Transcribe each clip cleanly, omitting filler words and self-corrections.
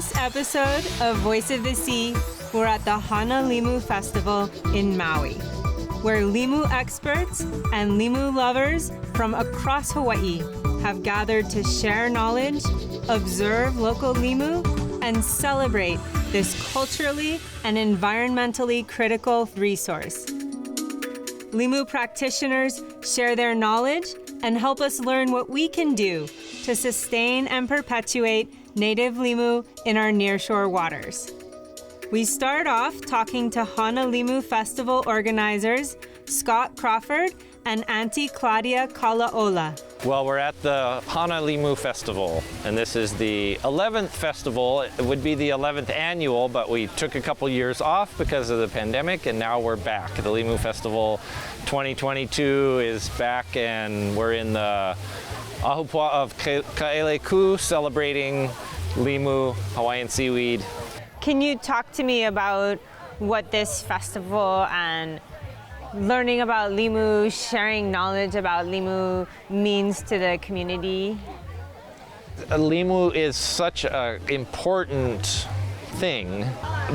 this episode of Voice of the Sea, we're at the Hāna Limu Festival in Maui, where limu experts and limu lovers from across Hawaii have gathered to share knowledge, observe local limu, and celebrate this culturally and environmentally critical resource. Limu practitioners share their knowledge and help us learn what we can do to sustain and perpetuate native limu in our nearshore waters. We start off talking to Hāna Limu Festival organizers Scott Crawford and Auntie Claudia Kalaola. Well, we're at the Hāna Limu Festival, and this is the 11th festival. It would be the 11th annual, but we took a couple years off because of the pandemic, and now we're back. The Limu Festival 2022 is back, and we're in the Ahupua of Ka'eleku celebrating limu, Hawaiian seaweed. Can you talk to me about what this festival and learning about limu, sharing knowledge about limu means to the community? Limu is such an important thing,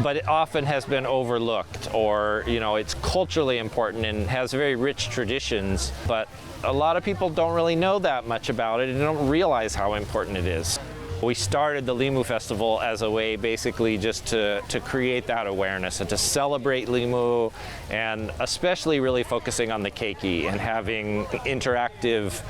but it often has been overlooked, or it's culturally important and has very rich traditions, but a lot of people don't really know that much about it and don't realize how important it is. We started the Limu Festival as a way basically just to create that awareness and to celebrate limu, and especially really focusing on the keiki and having interactive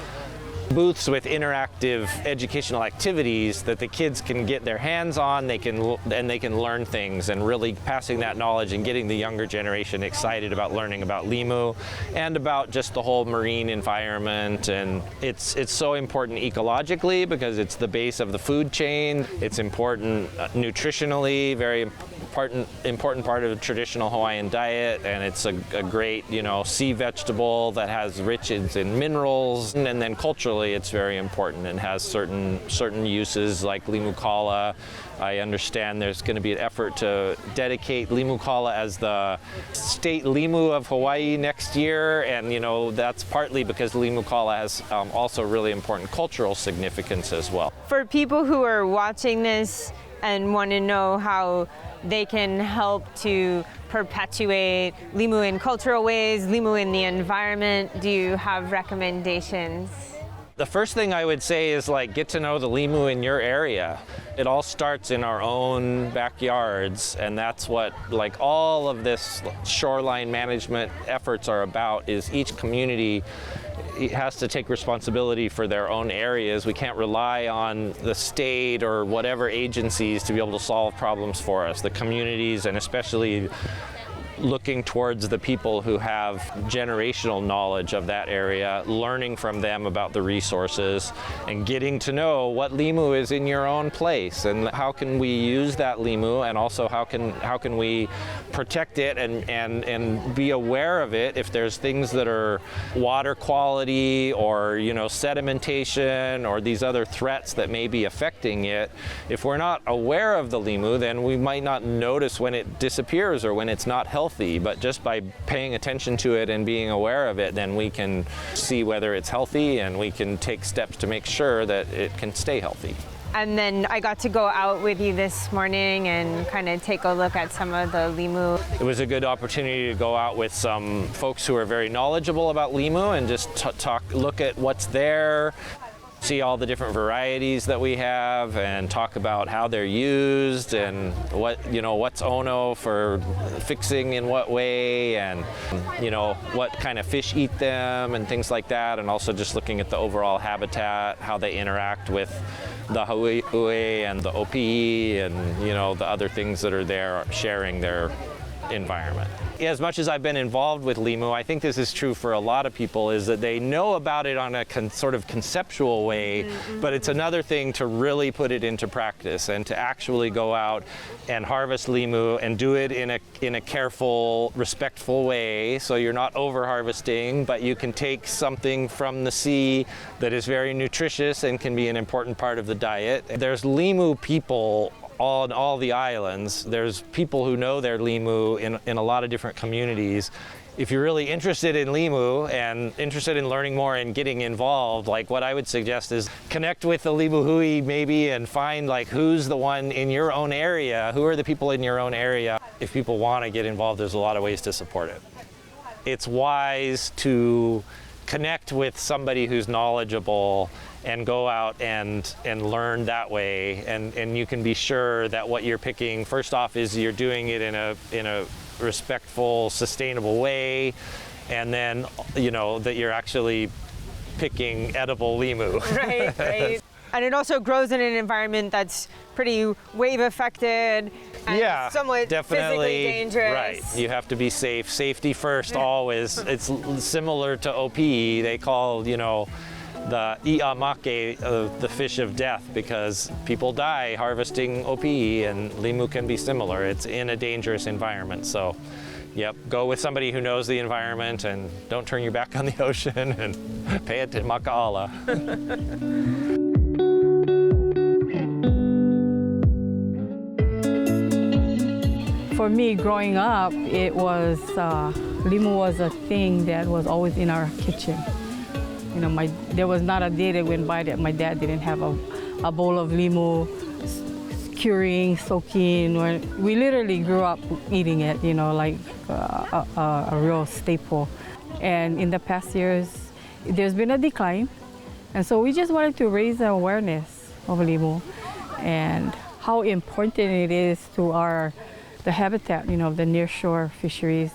booths with interactive educational activities that the kids can get their hands on, they can learn things, and really passing that knowledge and getting the younger generation excited about learning about limu and about just the whole marine environment. And it's so important ecologically because it's the base of the food chain. It's important nutritionally, very important part of the traditional Hawaiian diet, and it's a great sea vegetable that has riches in minerals. And then culturally it's very important and has certain uses like limu kala. I understand there's going to be an effort to dedicate limu kala as the state limu of Hawaii next year, and that's partly because limu kala has also really important cultural significance as well. For people who are watching this and want to know how they can help to perpetuate limu in cultural ways, limu in the environment, do you have recommendations? The first thing I would say is get to know the limu in your area. It all starts in our own backyards, and that's what all of this shoreline management efforts are about, is each community has to take responsibility for their own areas. We can't rely on the state or whatever agencies to be able to solve problems for us. The communities, and especially looking towards the people who have generational knowledge of that area, learning from them about the resources, and getting to know what limu is in your own place, and how can we use that limu, and also how can we protect it and be aware of it if there's things that are water quality or sedimentation or these other threats that may be affecting it. If we're not aware of the limu, then we might not notice when it disappears or when it's not healthy. But just by paying attention to it and being aware of it, then we can see whether it's healthy, and we can take steps to make sure that it can stay healthy. And then I got to go out with you this morning and kind of take a look at some of the limu. It was a good opportunity to go out with some folks who are very knowledgeable about limu and just look at what's there, see all the different varieties that we have, and talk about how they're used and what's ono for fixing in what way, and what kind of fish eat them and things like that, and also just looking at the overall habitat, how they interact with the haui'i and the opi'i and the other things that are there sharing their environment. As much as I've been involved with limu, I think this is true for a lot of people, is that they know about it on a sort of conceptual way, but it's another thing to really put it into practice and to actually go out and harvest limu and do it in a careful, respectful way, so you're not over harvesting, but you can take something from the sea that is very nutritious and can be an important part of the diet. There's limu people on all the islands. There's people who know their limu in a lot of different communities, if you're really interested in limu and interested in learning more and getting involved, like what I would suggest is connect with the limu hui maybe and find like who's the one in your own area, who are the people in your own area. If people want to get involved, there's a lot of ways to support it. It's wise to connect with somebody who's knowledgeable and go out and learn that way, and you can be sure that what you're picking, first off, is you're doing it in a respectful, sustainable way, and then that you're actually picking edible limu. Right, right. And it also grows in an environment that's pretty wave affected and somewhat physically dangerous. Right, you have to be safe. Safety first always. It's similar to OP. They call, the iamake, the fish of death, because people die harvesting OP, and limu can be similar. It's in a dangerous environment. So, yep, go with somebody who knows the environment and don't turn your back on the ocean and pay it to maka'ala. For me, growing up, it was, limu was a thing that was always in our kitchen. There was not a day that went by that my dad didn't have a bowl of limu, curing, soaking. We literally grew up eating it, like a real staple. And in the past years, there's been a decline. And so we just wanted to raise the awareness of limu and how important it is to the habitat, the nearshore fisheries.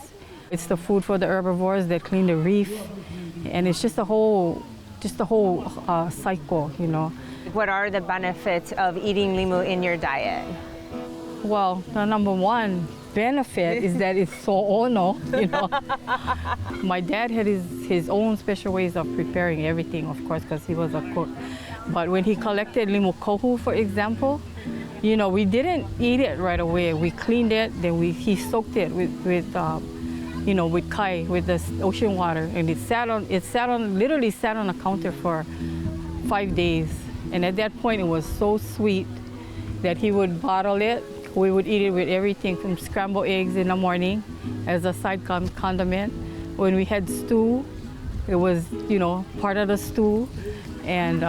It's the food for the herbivores that clean the reef, and it's just the whole cycle, What are the benefits of eating limu in your diet? Well, the number one benefit is that it's so ono, My dad had his own special ways of preparing everything, of course, because he was a cook. But when he collected limu kohu, for example, we didn't eat it right away. We cleaned it, then he soaked it with kai, with the ocean water, and literally sat on a counter for 5 days. And at that point, it was so sweet that he would bottle it. We would eat it with everything from scrambled eggs in the morning as a side condiment. When we had stew, it was, part of the stew, and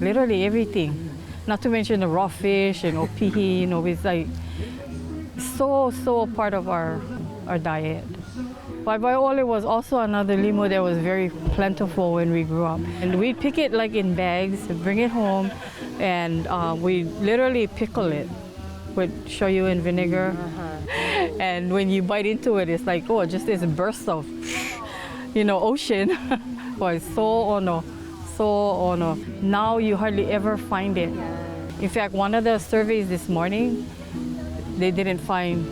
literally everything. Not to mention the raw fish and opihi, it's like so a part of our diet. But Waiole was also another limu that was very plentiful when we grew up. And we'd pick it like in bags and bring it home, and we literally pickle it with shoyu and vinegar. And when you bite into it, it's like, just this burst of, ocean. It's so ono. Now you hardly ever find it. In fact, one of the surveys this morning, they didn't find,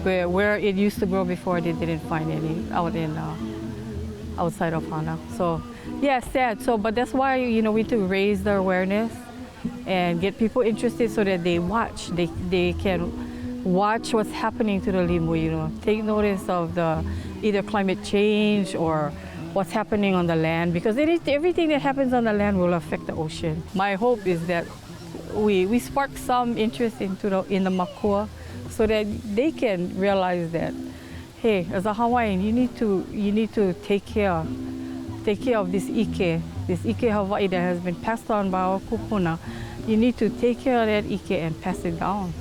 where it used to grow before, they didn't find any outside of Hāna. So, sad. So, but that's why, we need to raise the awareness and get people interested so that they watch. They can watch what's happening to the limu, take notice of the either climate change or what's happening on the land, because everything that happens on the land will affect the ocean. My hope is that we spark some interest in the makua, so that they can realize that, hey, as a Hawaiian, you need to take care of this ike Hawaii that has been passed on by our kupuna. You need to take care of that ike and pass it down.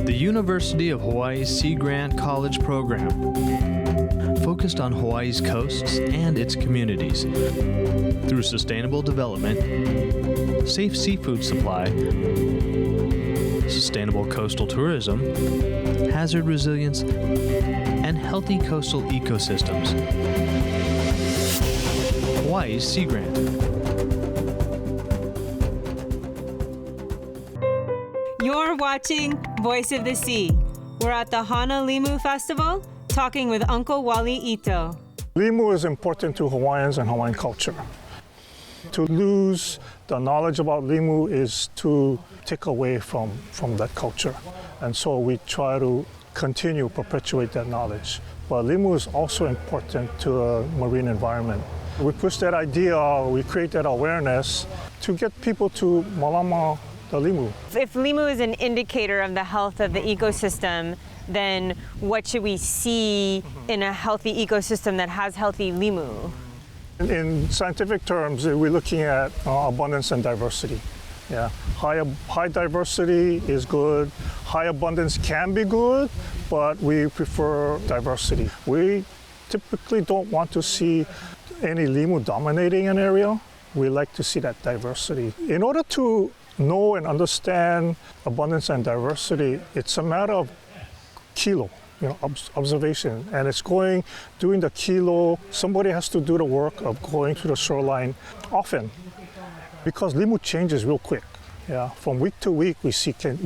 The University of Hawaii's Sea Grant College program focused on Hawaii's coasts and its communities through sustainable development, safe seafood supply, sustainable coastal tourism, hazard resilience, and healthy coastal ecosystems. Hawaii's Sea Grant. You're watching Voice of the Sea. We're at the Hāna Limu Festival talking with Uncle Wally Ito. Limu is important to Hawaiians and Hawaiian culture. To lose the knowledge about limu is to take away from that culture. And so we try to perpetuate that knowledge. But limu is also important to a marine environment. We push that idea, we create that awareness to get people to malama the limu. If limu is an indicator of the health of the ecosystem, then what should we see in a healthy ecosystem that has healthy limu? In scientific terms, we're looking at abundance and diversity. Yeah, high diversity is good. High abundance can be good, but we prefer diversity. We typically don't want to see any limu dominating an area. We like to see that diversity. In order to know and understand abundance and diversity, it's a matter of kilo, observation. And it's doing the kilo, somebody has to do the work of going to the shoreline often, because limu changes real quick. Yeah, from week to week we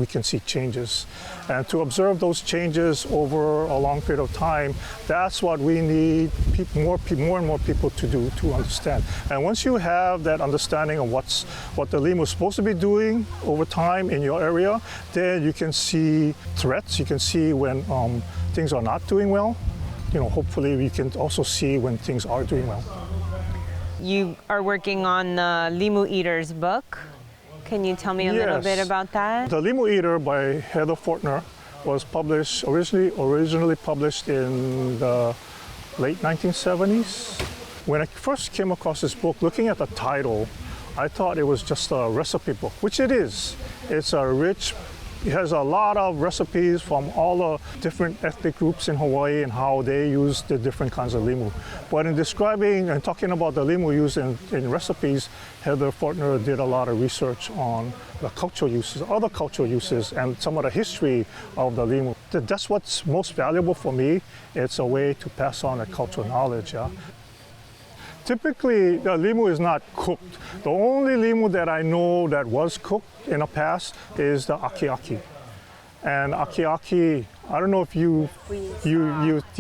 can see changes, and to observe those changes over a long period of time, that's what we need more and more people to do, to understand. And once you have that understanding of what the limu is supposed to be doing over time in your area, then you can see threats. You can see when things are not doing well. Hopefully we can also see when things are doing well. You are working on the Limu Eater's book. Can you tell me a little bit about that? The Limu Eater by Heather Fortner was published, originally published in the late 1970s. When I first came across this book, looking at the title, I thought it was just a recipe book, which it is. It has a lot of recipes from all the different ethnic groups in Hawaii and how they use the different kinds of limu. But in describing and talking about the limu used in recipes, Heather Fortner did a lot of research on the cultural uses, other cultural uses, and some of the history of the limu. That's what's most valuable for me. It's a way to pass on the cultural knowledge. Yeah? Typically, the limu is not cooked. The only limu that I know that was cooked in the past is the aki-aki. And aki-aki, I don't know if you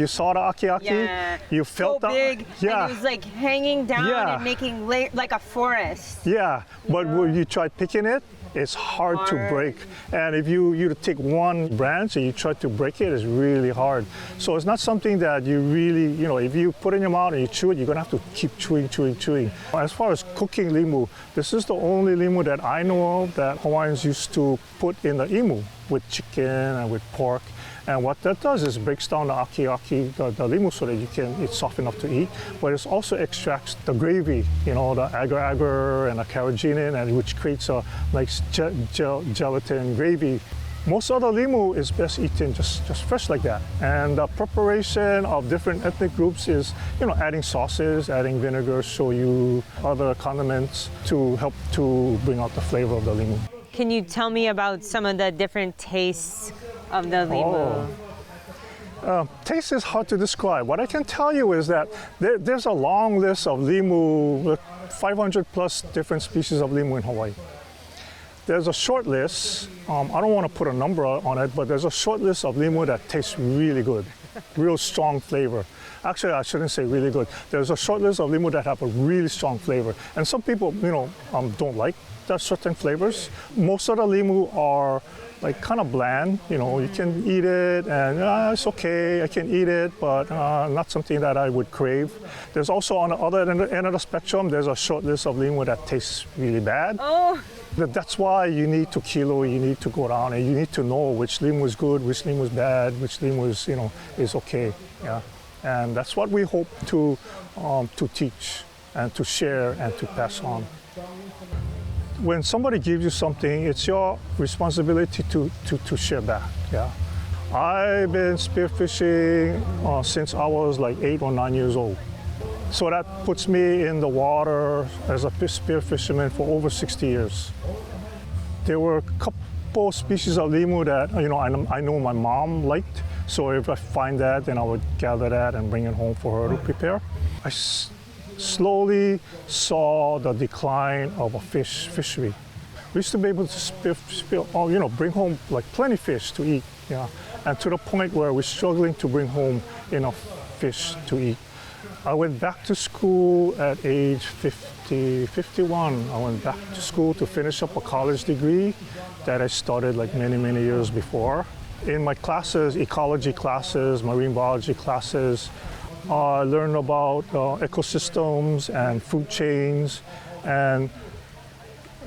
saw the aki-aki. Yeah, you felt so big, yeah. and it was like hanging down Yeah. and making like a forest. Yeah, but when you try picking it, it's hard to break. And if you take one branch and you try to break it, it's really hard. So it's not something that you really, if you put it in your mouth and you chew it, you're gonna have to keep chewing. As far as cooking limu, this is the only limu that I know of that Hawaiians used to put in the imu with chicken and with pork. And what that does is breaks down the aki-aki, the limu, so that it's soft enough to eat. But it also extracts the gravy, the agar-agar and the carrageenan, and which creates a nice gelatin gravy. Most of the limu is best eaten just fresh like that. And the preparation of different ethnic groups is, adding sauces, adding vinegar, shoyu, other condiments to help to bring out the flavor of the limu. Can you tell me about some of the different tastes of the limu? Taste is hard to describe. What I can tell you is that there's a long list of limu, 500 plus different species of limu in Hawaii. There's a short list, I don't want to put a number on it, but there's a short list of limu that tastes really good, real strong flavor. Actually, I shouldn't say really good. There's a short list of limu that have a really strong flavor. And some people, don't like that certain flavors. Most of the limu are like kind of bland. You can eat it and it's okay, I can eat it, but not something that I would crave. There's also on the other end of the spectrum, there's a short list of limu that tastes really bad. Oh. That's why you need to kilo, you need to go down, and you need to know which limu is good, which limu is bad, which limu is, is okay. Yeah. And that's what we hope to teach and to share and to pass on. When somebody gives you something, it's your responsibility to share back. Yeah. I've been spearfishing since I was like 8 or 9 years old. So that puts me in the water as a spear fisherman for over 60 years. There were a couple species of limu that I know my mom liked. So if I find that, then I would gather that and bring it home for her to prepare. I slowly saw the decline of a fishery. We used to be able to bring home like plenty of fish to eat, and to the point where we're struggling to bring home enough fish to eat. I went back to school at age 51. I went back to school to finish up a college degree that I started like many years before. In my classes, ecology classes, marine biology classes, I learned about ecosystems and food chains, and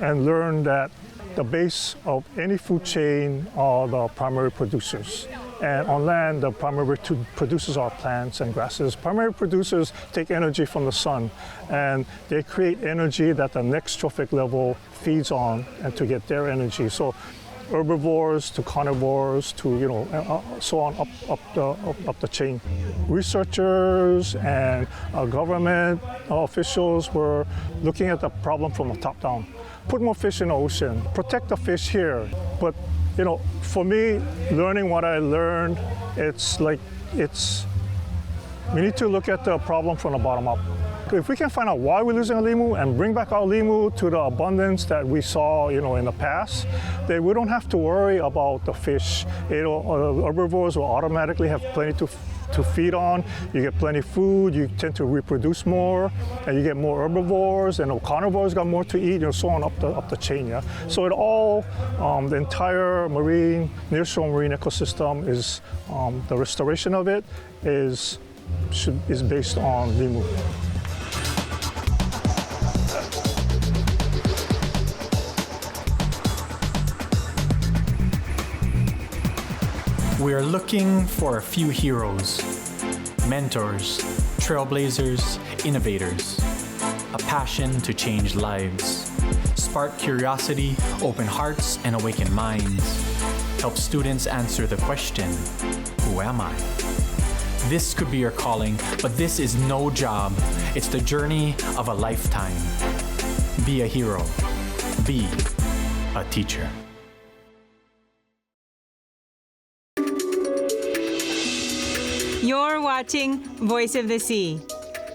learned that the base of any food chain are the primary producers. And on land, the primary producers are plants and grasses. Primary producers take energy from the sun, and they create energy that the next trophic level feeds on and to get their energy. So herbivores to carnivores to so on up the chain. Researchers and government officials were looking at the problem from the top down. Put more fish in the ocean, protect the fish here. But for me, learning what I learned, we need to look at the problem from the bottom up. If we can find out why we're losing our limu and bring back our limu to the abundance that we saw, in the past, then we don't have to worry about the fish. Herbivores will automatically have plenty to feed on. You get plenty of food, you tend to reproduce more, and you get more herbivores, and the carnivores got more to eat, and so on up the chain. Yeah. So the entire nearshore marine ecosystem is the restoration of it is based on limu. We are looking for a few heroes, mentors, trailblazers, innovators, a passion to change lives, spark curiosity, open hearts, and awaken minds, help students answer the question, who am I? This could be your calling, but this is no job. It's the journey of a lifetime. Be a hero. Be a teacher. You're watching Voice of the Sea.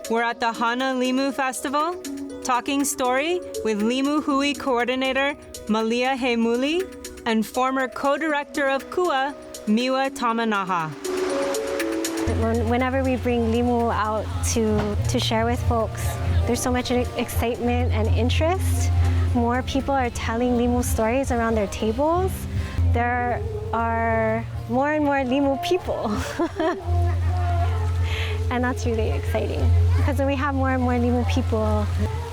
We're at the Hāna Limu Festival, talking story with Limu Hui coordinator Malia Heimuli and former co-director of KUA, Miwa Tamanaha. Whenever we bring limu out to share with folks, there's so much excitement and interest. More people are telling limu stories around their tables. There are more and more limu people. And that's really exciting, because when we have more and more limu people,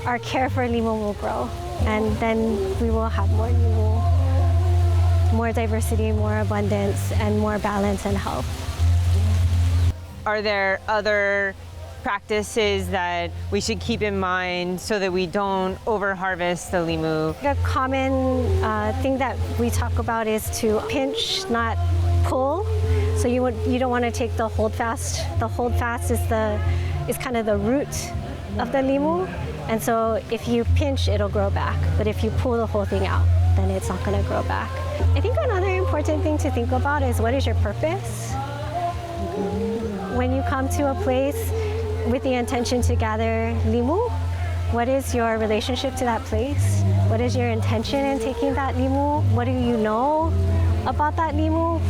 our care for limu will grow, and then we will have more limu, more diversity, more abundance, and more balance and health. Are there other practices that we should keep in mind so that we don't over-harvest the limu? A common thing that we talk about is to pinch, not pull. So you don't want to take the hold fast. The hold fast is kind of the root of the limu, and so if you pinch, it'll grow back. But if you pull the whole thing out, then it's not going to grow back. I think another important thing to think about is, what is your purpose? When you come to a place with the intention to gather limu, what is your relationship to that place? What is your intention in taking that limu? What do you know about that limu?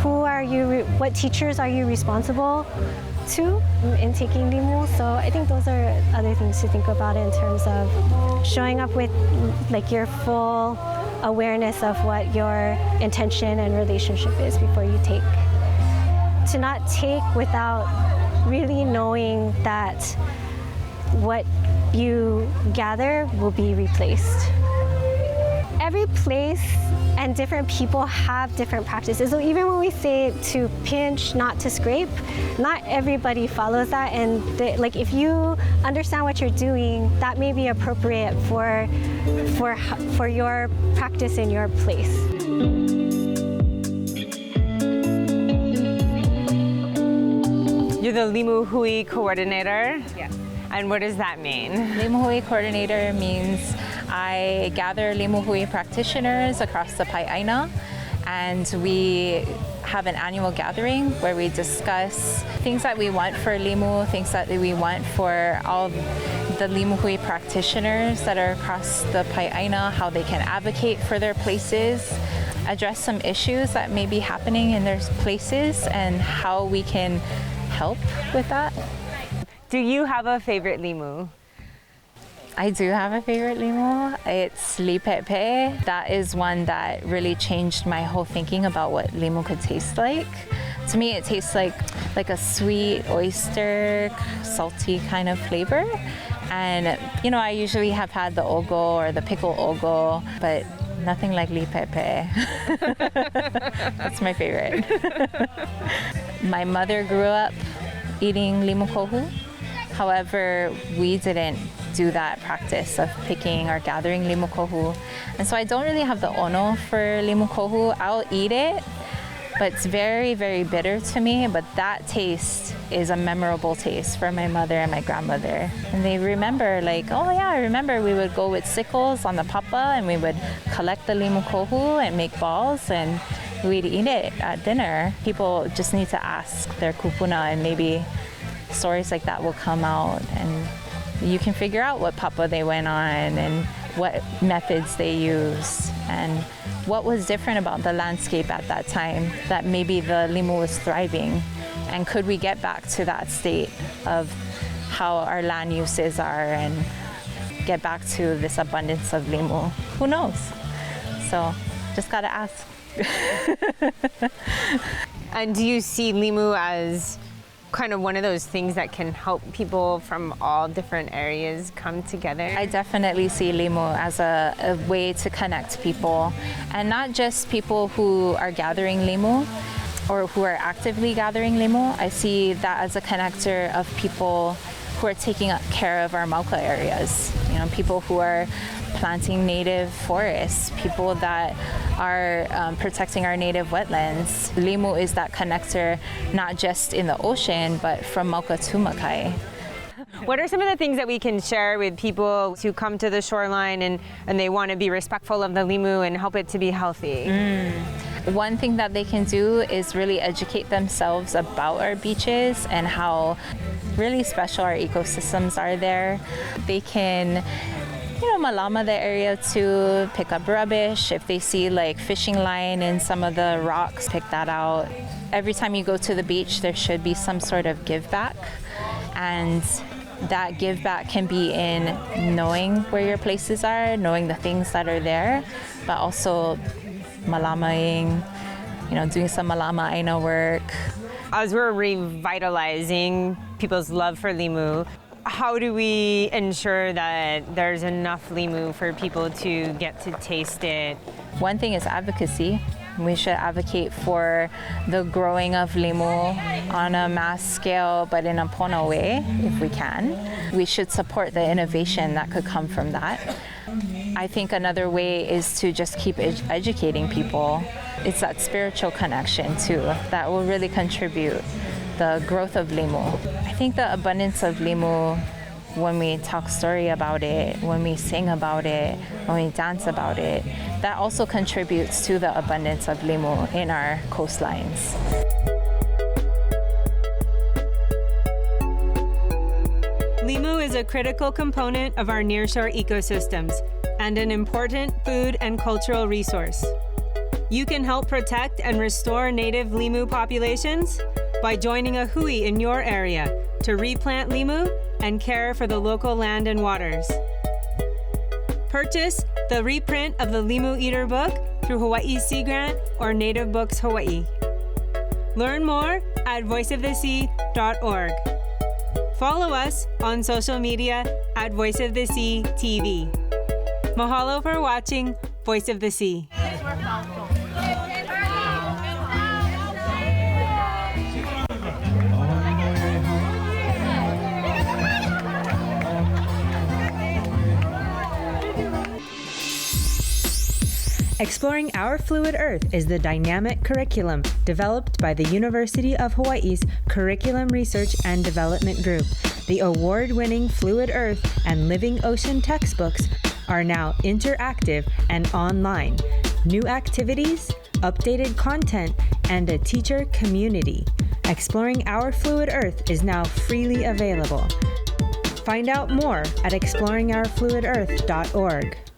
Who are you? What teachers are you responsible to in taking limu? So I think those are other things to think about in terms of showing up with your full awareness of what your intention and relationship is before you take. To not take without really knowing that what you gather will be replaced. Every place and different people have different practices. So even when we say to pinch, not to scrape, not everybody follows that. And if you understand what you're doing, that may be appropriate for your practice in your place. You're the Limu Hui coordinator? Yes. And what does that mean? Limu Hui coordinator means I gather Limu Hui practitioners across the Pai'aina, and we have an annual gathering where we discuss things that we want for Limu, things that we want for all the Limu Hui practitioners that are across the Pai'aina, how they can advocate for their places, address some issues that may be happening in their places, and how we can help with that. Do you have a favorite limu? I do have a favorite limu. It's lipepe. That is one that really changed my whole thinking about what limu could taste like. To me, it tastes like a sweet oyster, salty kind of flavor. And, you know, I usually have had the ogo or the pickle ogo, but nothing like lipepe. That's my favorite. My mother grew up eating limu kohu. However, we didn't do that practice of picking or gathering limu kohu. And so I don't really have the ono for limu kohu. I'll eat it, but it's very, very bitter to me. But that taste is a memorable taste for my mother and my grandmother. And they remember, like, oh yeah, I remember we would go with sickles on the papa and we would collect the limu kohu and make balls and we'd eat it at dinner. People just need to ask their kupuna and maybe stories like that will come out and you can figure out what papa they went on and what methods they used and what was different about the landscape at that time that maybe the limu was thriving, and could we get back to that state of how our land uses are and get back to this abundance of limu. Who knows? So just gotta ask. And do you see limu as kind of one of those things that can help people from all different areas come together? I definitely see limu as a way to connect people, and not just people who are gathering limu or who are actively gathering limu. I see that as a connector of people who are taking care of our mauka areas. You know, people who are planting native forests, people that are protecting our native wetlands. Limu is that connector, not just in the ocean, but from Mauka to Makai. What are some of the things that we can share with people who come to the shoreline and they want to be respectful of the limu and help it to be healthy? One thing that they can do is really educate themselves about our beaches and how really special our ecosystems are there. They can malama the area to pick up rubbish. If they see like fishing line in some of the rocks, pick that out. Every time you go to the beach, there should be some sort of give back. And that give back can be in knowing where your places are, knowing the things that are there, but also malamaing, doing some malama aina work. As we're revitalizing people's love for limu, how do we ensure that there's enough limu for people to get to taste it? One thing is advocacy. We should advocate for the growing of limu on a mass scale, but in a pono way, if we can. We should support the innovation that could come from that. I think another way is to just keep educating people. It's that spiritual connection too that will really contribute the growth of limu. I think the abundance of limu, when we talk story about it, when we sing about it, when we dance about it, that also contributes to the abundance of limu in our coastlines. Limu is a critical component of our nearshore ecosystems and an important food and cultural resource. You can help protect and restore native limu populations by joining a hui in your area to replant limu and care for the local land and waters. Purchase the reprint of the Limu Eater book through Hawaii Sea Grant or Native Books Hawaii. Learn more at voiceofthesea.org. Follow us on social media at Voice of the Sea TV. Mahalo for watching Voice of the Sea. Exploring Our Fluid Earth is the dynamic curriculum developed by the University of Hawaii's Curriculum Research and Development Group. The award-winning Fluid Earth and Living Ocean textbooks are now interactive and online. New activities, updated content, and a teacher community. Exploring Our Fluid Earth is now freely available. Find out more at exploringourfluidearth.org.